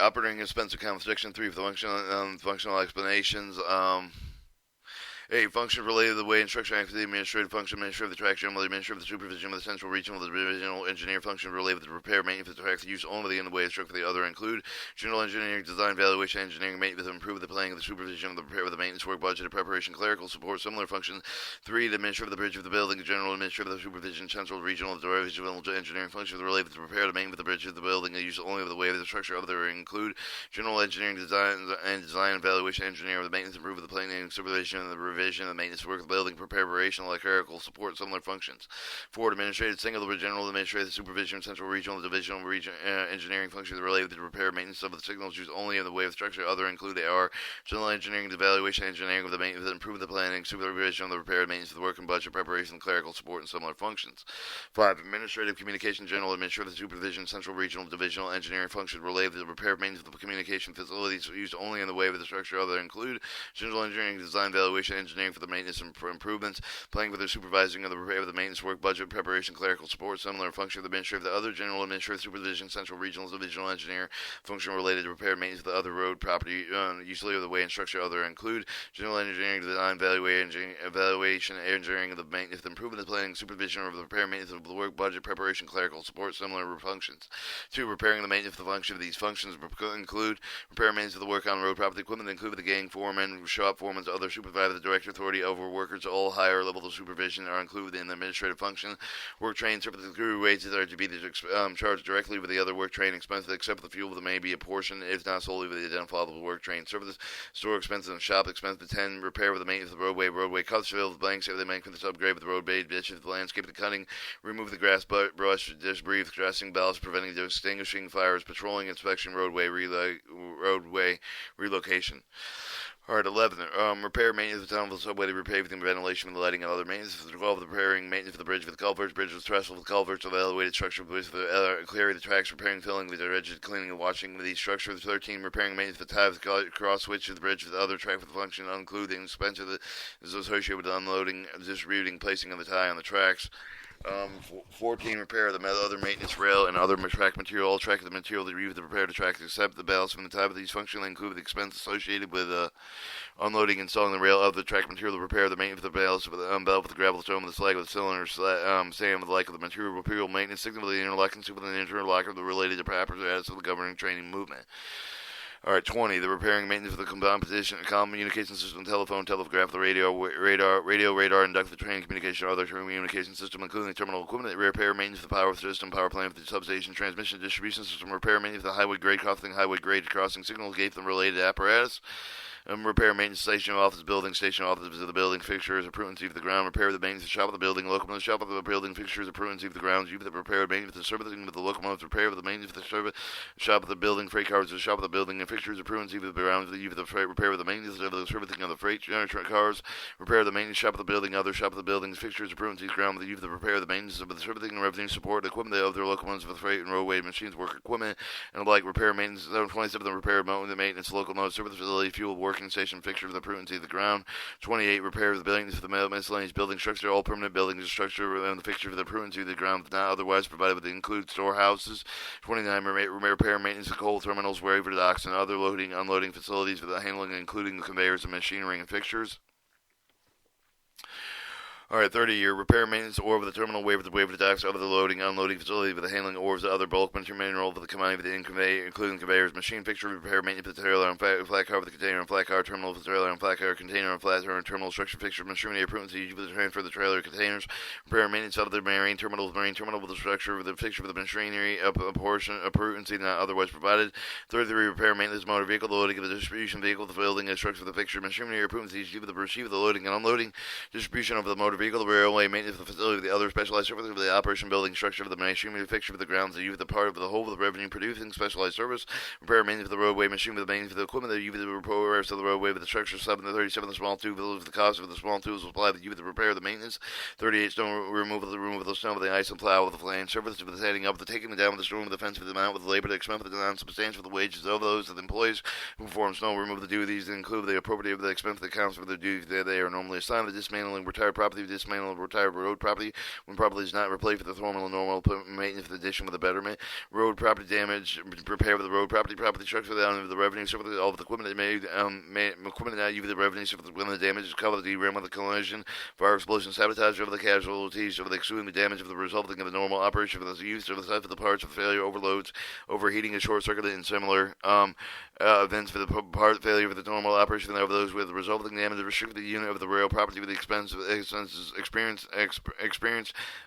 operating expense account. Section 3 for the functional explanations. A function related to the way instruction acts, the administrative function, administrator of the track, general administrator of the supervision of the central regional, the divisional engineer function related to the repair, maintenance of the tracks, use only in the way instructed for the other include general engineering, design, valuation, engineering, maintenance, improve the planning of the supervision of the repair of the maintenance work, budget, preparation, clerical support, similar functions. 3. The administrator of the bridge of the building, general administrator of the supervision, central regional, the divisional engineering function related to the repair, the maintenance of the bridge of the building, use only of the way of the structure of the include general engineering, design and valuation, engineer of the maintenance, improve the planning, supervision, and the revision of the maintenance work of the building, preparation, clerical support, similar functions. 4. Administrative, single, the general administrative, supervision, central regional, divisional, engineering functions related to the repair, maintenance of the signals used only in the way of structure. Other include AR, general engineering, evaluation, engineering of the maintenance, improve the planning, supervision of the repair, maintenance of the work and budget, preparation, clerical support, and similar functions. 5. Administrative, communication, general administrative, supervision, central regional, divisional, engineering functions related to the repair, maintenance of the communication facilities used only in the way of the structure. Other include general engineering, design, valuation, engineering for the maintenance and for improvements, planning for the supervising of the repair of the maintenance work, budget, preparation, clerical support, similar function of the administrative, the other general administrative, supervision, central regional, divisional engineer, function related to repair, maintenance of the other road, property, usually of the way and structure. Other include general engineering, design, evaluation, engineering of the maintenance, improvement, planning, supervision of the repair, maintenance of the work, budget, preparation, clerical support, similar functions. 2. Repairing the maintenance of the function of these functions include repair, maintenance of the work on road, property, equipment, include the gang foreman, shop foremen, other supervisor, the director, authority over workers. All higher levels of supervision are included in the administrative function. Work train, supervisor, crew wages are to be charged directly with the other work train expenses, except for the fuel. There may be a portion, if not solely, with the identifiable work train services, store expenses, and shop expenses. 10. Repair with the maintenance of the roadway cuts, fill with blanks, the maintenance upgrade with the roadway, ditches, the landscape, the cutting, remove the grass, brush, debris, dressing, ballast, preventing extinguishing fires, patrolling, inspection, roadway relocation. Alright, 11. Repair, maintenance of the tunnel, the subway, to repave the ventilation, and the lighting, and other maintenance. 12. Repairing, maintenance of the bridge with the culverts, bridge with trestle, with culverts, of the elevated structure, with the clearing the tracks, repairing, filling, with the rigid, cleaning, and washing with these structures. 13. Repairing, maintenance of the tie, with the cross switch of the bridge, with the other track, with the function, including expense of the is associated with the unloading, distributing, placing of the tie on the tracks. 14. Repair of the other maintenance rail and other track material. All track of the material that the repair to track except the ballast from the type of these functionally include the expense associated with unloading and installing the rail of the track material, the repair of the maintenance of the ballast with the belt with the gravel, stone with the slag with the cylinder, sand with the like of the material maintenance, signal with the interlocking, with the interlocker the related to apparatus of the governing training movement. Alright, 20. The repairing maintenance of the composition, communication system, telephone, telegraph, the radar, inductive training communication, or other communication system, including the terminal equipment, repair maintenance of the power system, power plant, the substation, transmission, distribution system, repair maintenance of the highway grade crossing signals, gate, and related apparatus. Repair, maintenance, station office, station offices of the building, fixtures, appurtenancy of the ground, repair the maintenance, shop of the building, locomotive, shop of the building, fixtures, appurtenancy of the grounds, the repair, maintenance, the servicing of the locomotives, repair of the maintenance of the service, shop of the building, freight cars, the shop of the building, and fixtures, appurtenancy of the grounds, the freight, repair of the maintenance of the servicing of the freight cars, repair of the maintenance, shop of the building, other shop of the buildings, fixtures, appurtenancy of the ground, the repair of the maintenance of the servicing and revenue support, the equipment of their locomotives for the freight and roadway machines, work equipment, and the like, repair, maintenance, 27, the repair of the maintenance, locomotive, service facility, fuel, working station, fixture, the prudency of the ground. 28. Repair of the buildings of the miscellaneous building structure, all permanent buildings structure, and the fixture of the prudency of the ground, not otherwise provided with include storehouses. 29. Repair and maintenance of coal terminals, wherever docks, and other loading, unloading facilities for the handling, including the conveyors and machinery and fixtures. Alright, 30 year repair, maintenance, ore of the terminal, waiver the docks, of the loading, unloading facility, for the handling ores, the other bulk mineral, for the commodity, for the conveyor, including conveyors, machine fixture, repair, maintenance, for the trailer and flat car, for the container and flat car, terminal, for the trailer and flat car, container and flat car, terminal structure, fixture, machinery, appurtenancy, for the transfer of the trailer, containers, repair, maintenance of the marine terminal, with the structure, with the fixture, for the machinery, a portion, appurtenancy not otherwise provided. 33. Repair, maintenance, motor vehicle, the loading of the distribution vehicle, the building, the structure, for the fixture, machinery, appurtenancy, for the receive of the loading and unloading, distribution of the motor vehicle, the railway, maintenance of the facility, the other specialized service of the operation, building structure of the machinery, fixture of the grounds, the use of the part of the whole of the revenue producing specialized service, repair, maintenance of the roadway, machine with the maintenance of the equipment, the use of the repairs of the roadway with the structure, 7 to 37, the small tools, with the cost of the small tools apply the use of the repair, the maintenance, 38, stone removal, of the snow with the ice and plow with the flying service, with the setting up, the taking down with the storm, with the fence, with the amount, with the labor, the expense, with the non-substantial, the wages of those of the employees who perform snow removal, the duties, include the appropriate of the expense of the accounts for the duties they are normally assigned, the dismantling, retired property, dismantle retired road property when property is not replaced with the normal maintenance of the addition with a betterment. Road property damage, repair of the road property structure without the revenue, so all of the equipment that made equipment not used the revenue, so when the damage is covered, the derailment of the collision, fire explosion, sabotage of the casualties, of the excluding the damage of the resulting of the normal operation of the use of the side of the parts of the failure, overloads, overheating, and short circuit, and similar events for the part failure of the normal operation of those with the resulting damage to restrict the unit of the rail property with the expenses experience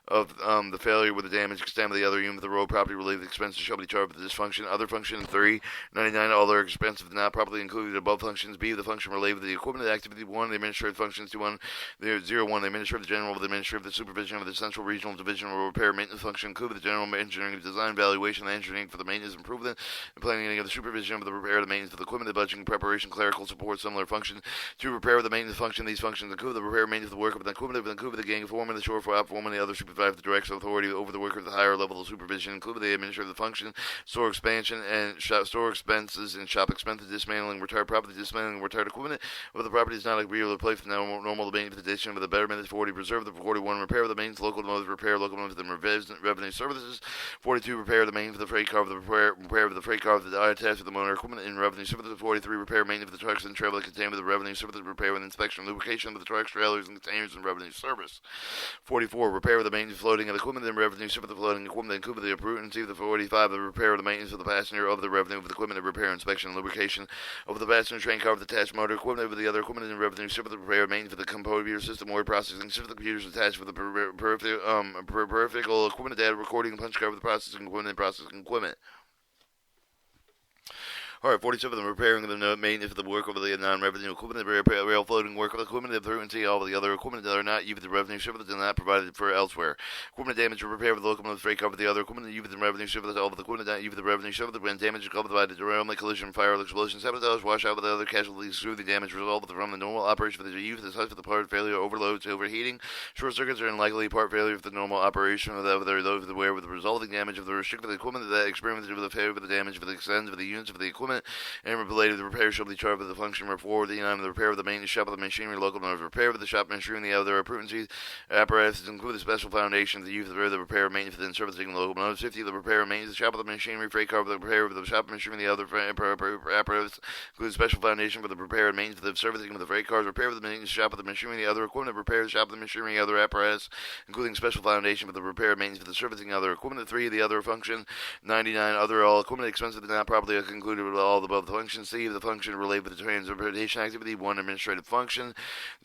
of the failure with the damage extent of the other unit of the road property related expenses shall be charged for the dysfunction. Other function 399, all their expenses not properly included above functions. B, the function related to the equipment activity 1, the administrative functions 2, 01, the administrative general, the administrative, the supervision of the central regional division or repair maintenance function include the general engineering design valuation, the engineering for the maintenance improvement, the planning of the supervision of the repair, the maintenance of the equipment, the budgeting, preparation, clerical support, similar function. To repair the maintenance function, these functions include the repair, maintenance of the work of the equipment, include the gang foreman, the shore foreman, the other supervisor, the direct authority over the worker of the higher level of supervision, include the administrative function, store expansion and store expenses and shop expenses, dismantling retired property, dismantling retired equipment. If the property is not agreeable to place the normal maintenance addition of the betterment, 40, preserve the 41, repair of the maintenance, locomotives, repair locomotives and revenue services, 42, repair the maintenance of the freight car, of the repair of the freight car, of the attached to the motor equipment in revenue services, 43, repair maintenance of the trucks and trailer contained with the revenue services, repair and inspection and lubrication of the trucks, trailers, and containers in revenue service, 44, repair of the maintenance floating of the equipment in revenue service, the floating equipment, include the appurtenancy of the 45, the repair of the maintenance of the passenger of the revenue of the equipment, the repair, inspection, and lubrication of the passenger train car, of the attached motor equipment, of the other equipment in revenue service, the repair, maintenance of the computer system, word processing system, the computers attached with the peripheral equipment, data recording, punch card, of the processing equipment. Alright, 47, the repairing of the maintenance of the work of the non-revenue equipment, the rail floating work of the equipment, the through all of the other equipment that are not used the revenue service and not provided for elsewhere. Equipment damage or repair of the locomotive freight car of the other equipment, used the revenue service, all of the equipment not used the revenue service, when damage is covered by the derailment, collision, fire, explosion, sabotage, washout with the other casualties, through the damage resulted from the normal operation of the use, the size of the part failure, overloads, overheating, short circuits are unlikely part failure of the normal operation of those aware with the resulting damage of the restricted equipment that experimented with the failure of the damage of the extends of the units of the equipment and related the repair shall be charged with the function for the repair of the maintenance shop of the machinery, locomotive repair of the shop machinery, and the other appurtenancies apparatus include the special foundation, the use of the repair, maintenance, and servicing the locomotive. 50, the repair and maintenance, the shop of the machinery, freight car, the repair of the shop machinery, and the other apparatus include the special foundation for the repair and maintenance of the servicing of the freight cars, repair of the maintenance shop of the machinery, and the other equipment, repair the shop of the machinery, and other apparatus, including special foundation for the repair and maintenance of the servicing of other equipment. 3, the other function. 99, other all equipment expenses that not properly concluded with all the above functions. C, the function related with the transportation activity. 1, administrative function.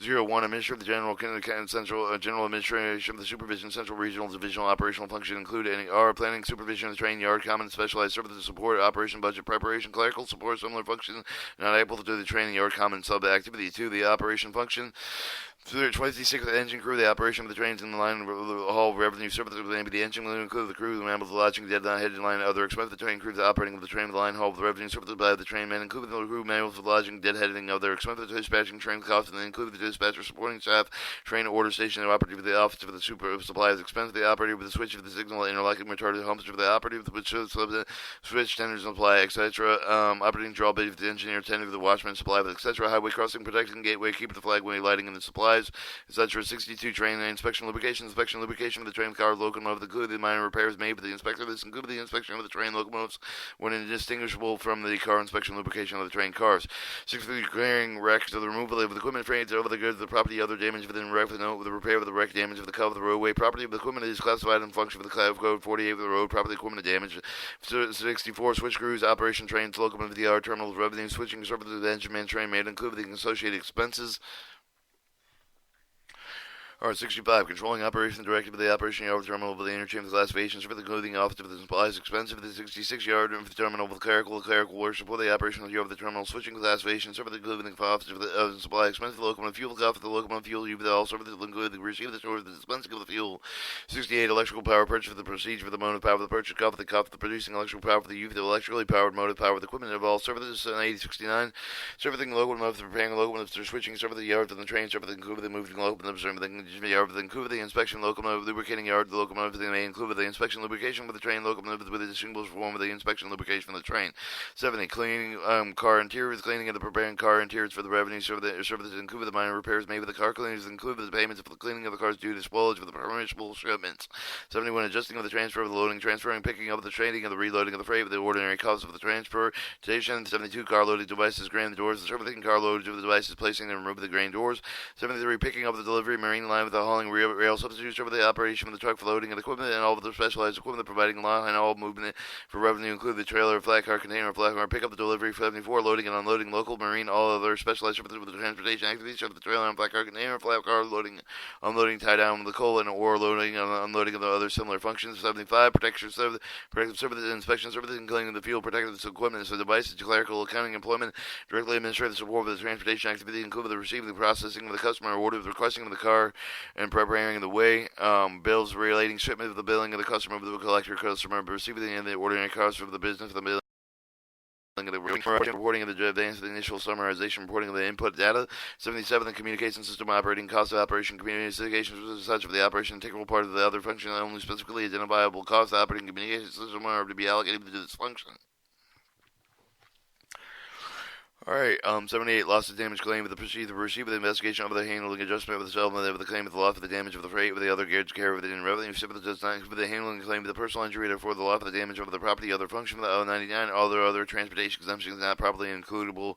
01, administrative, the general administration of the supervision, central, regional, divisional, operational function include any R, planning, supervision of the train yard, common, specialized services, support, operation, budget, preparation, clerical support, similar functions not able to do the training yard, common, sub activity. 2, the operation function. 26, the engine crew, the operation of the trains in the line, haul, revenue, services, the engine will include the crew, the manuals, the lodging, deadline, heading line, other expenses, the train crew, the operating of the train, the line, haul, the revenue, services by the train men, including the crew, manuals, the lodging, deadheading, other expenses, the dispatching, train costs, and then include the dispatcher, supporting staff, train order station, the operative of the office of the super supplies, expense, the operative with the switch of the signal, interlocking, retarded humps of the operative, the switch, tenders, and supply, etc. Operating drawbait of the engineer, tender of the watchman, supply, etc. Highway crossing, protecting gateway, keep the flagway, lighting, and the supplies, etc. 62, train inspection, lubrication of the train car, locomotive, including the minor repairs made for the inspector. This included the inspection of the train locomotives when indistinguishable from the car inspection, lubrication of the train cars. 63, clearing wrecks, the removal of the equipment, freight, over the goods, the property, other damage within wreck, the note, the repair of the wreck, damage of the car of the roadway, property of the equipment is classified in function of the Cloud Code. 48, the road, property, equipment damage. 64, switch crews, operation trains, locomotive, the yard, terminals, revenue, switching services of the engine man, train made, including the associated expenses. Alright, 65, controlling operation directed by the operation yard of the terminal of the interchange of the classifications for the including office of the supplies expensive of the 66 yard of the terminal with clerical work support the operation of the yard of the terminal switching classifications for the including office of the supply expense of the locomotive fuel cost of the locomotive fuel you all services include the receipt of the storage of the dispensing of the fuel. 68, electrical power purchase for the procedure for the motive power of the purchase cost of the producing electrical power for the use of the electrically powered motive power of the equipment of all services. 80, 69, servicing locomotive, preparing locomotives for switching service the yards of the train service including the moving locomotives, everything yard with the include the inspection locomotive lubricating yard. The locomotive may include the inspection lubrication with the train locomotive with a distinguishable form of the inspection lubrication from the train. 70. Cleaning car interiors, cleaning of the preparing car interiors for the revenue services include the minor repairs made with the car cleaners include the payments for the cleaning of the cars due to spoilage for the permissible shipments. 71. Adjusting of the transfer of the loading, transferring, picking up the trading of the reloading of the freight with the ordinary cost of the transportation. 72. Car loading devices, grain the doors, the servicing car loading of the devices, placing and removing the grain doors. 73. Picking up the delivery marine line with the hauling rail substitutes over the operation of the truck for loading of the equipment and all of the specialized equipment providing line and all movement for revenue include the trailer, flat car, container, flat car. Pick up the delivery. 74. Loading and unloading local marine, all other specialized services with the transportation activities of the trailer and flat car, container, flat car, loading, unloading, tie down with the coal and ore loading and unloading of the other similar functions. 75. Protective services, inspection services, including the field protective equipment, so devices, clerical, accounting, employment, directly administrative support for the transportation activity, including the receiving, the processing of the customer orders, requesting of the car, and preparing the way, bills relating shipment of the billing of the customer with the collector customer, receiving the ordinary costs of the business, the billing of the reporting of the advance of the initial summarization, reporting of the input data. 77. The communication system operating cost of operation, communications such of the operation integral part of the other function, only specifically identifiable cost of operating communication system are to be allocated to this function. Alright, 78. Loss of damage claim with the receipt of the investigation of the handling adjustment of the settlement of the claim with the loss of the damage of the freight with the other geared care of the revenue. If does not include the handling claim with the personal injury for the loss of the damage of the property, other function of the 99. All the other transportation exemptions not properly includable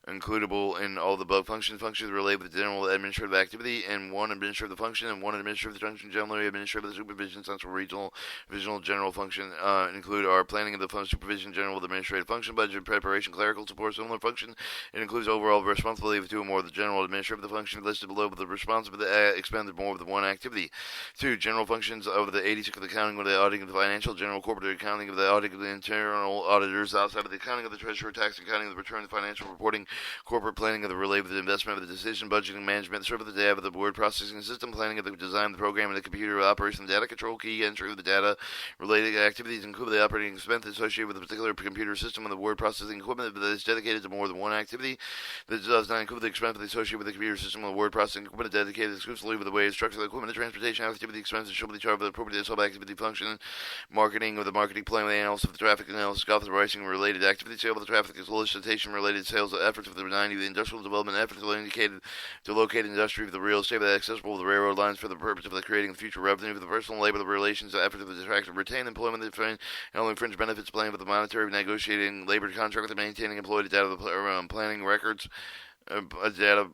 in all the above functions related with the general administrative activity, and one administrative function, and one administrative function, generally administrative the supervision, central, regional, divisional, general function, include our planning of the supervision, general, the administrative function, budget, preparation, clerical support, similar function. It includes overall responsibility of two or more of the general administrative function listed below, but the responsibility expended more of the one activity. 2. General functions of the 86 of the accounting with the auditing of the financial, general corporate accounting of the auditing of the internal auditors outside of the accounting of the treasurer, tax accounting of the return, financial reporting, corporate planning of the related investment of the decision, budgeting, management, serve of the data of the word processing system, planning of the design of the program and the computer operation, data control, key entry of the data, related activities include the operating expense associated with a particular computer system and the word processing equipment that is dedicated to more than one activity. That does not include the expense associated with the computer system and the word processing equipment dedicated exclusively with the way it's structured, the equipment, the transportation activity expenses shall be charged with the appropriate sub-activity function, marketing of the marketing plan, the analysis of the traffic analysis, authorizing related activity, sale of the traffic, solicitation related sales efforts of the 90, the industrial development efforts indicated to locate industry of the real estate that accessible to the railroad lines for the purpose of the creating future revenue for the personal labor, the relations, the efforts of the attract and retain employment, the and only fringe benefits plan with the monetary negotiating labor contract with the maintaining employee data, the planning records, data,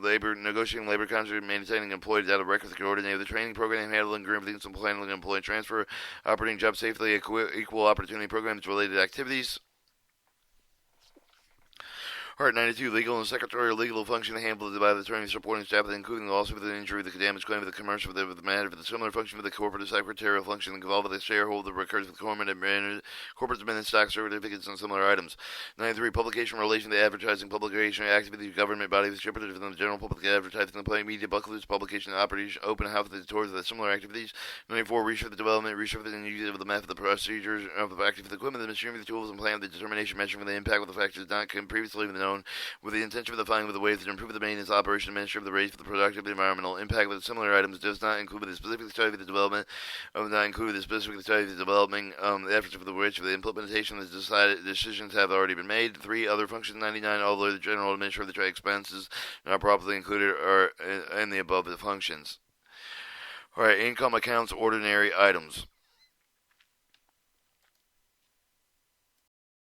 labor, negotiating labor contract, maintaining employee data records, coordinating the training program, handling grievance and planning employee transfer, operating job safely, equal opportunity programs, related activities. Part 92, legal and secretarial legal function handled by the attorney supporting staff, including the lawsuit with the injury, the damage claim, with the commercial, with the matter, with the similar function with the corporate secretarial function involved with the shareholder records with corporate admin stock certificates and similar items. 93, publication in relation to advertising, publication, activity, government body, distributed within the general public, advertising, the play, media, booklets, publication, operation, open house, towards the similar activities. 94, research the development, research and use of the method, the procedures of the active, the equipment, the machinery, the tools, and plan, the determination, measuring the impact of the factors not previously known, with the intention of the finding of the ways to improve the maintenance operation administrative of the rates for the productive environmental impact with similar items does not include the specific study of the development of not include the specific study of the developing the efforts of the which of the implementation of the decided decisions have already been made. 3. Other functions 99, although the general administrative of the trade expenses not properly included are in the above the functions. Alright, income accounts, ordinary items.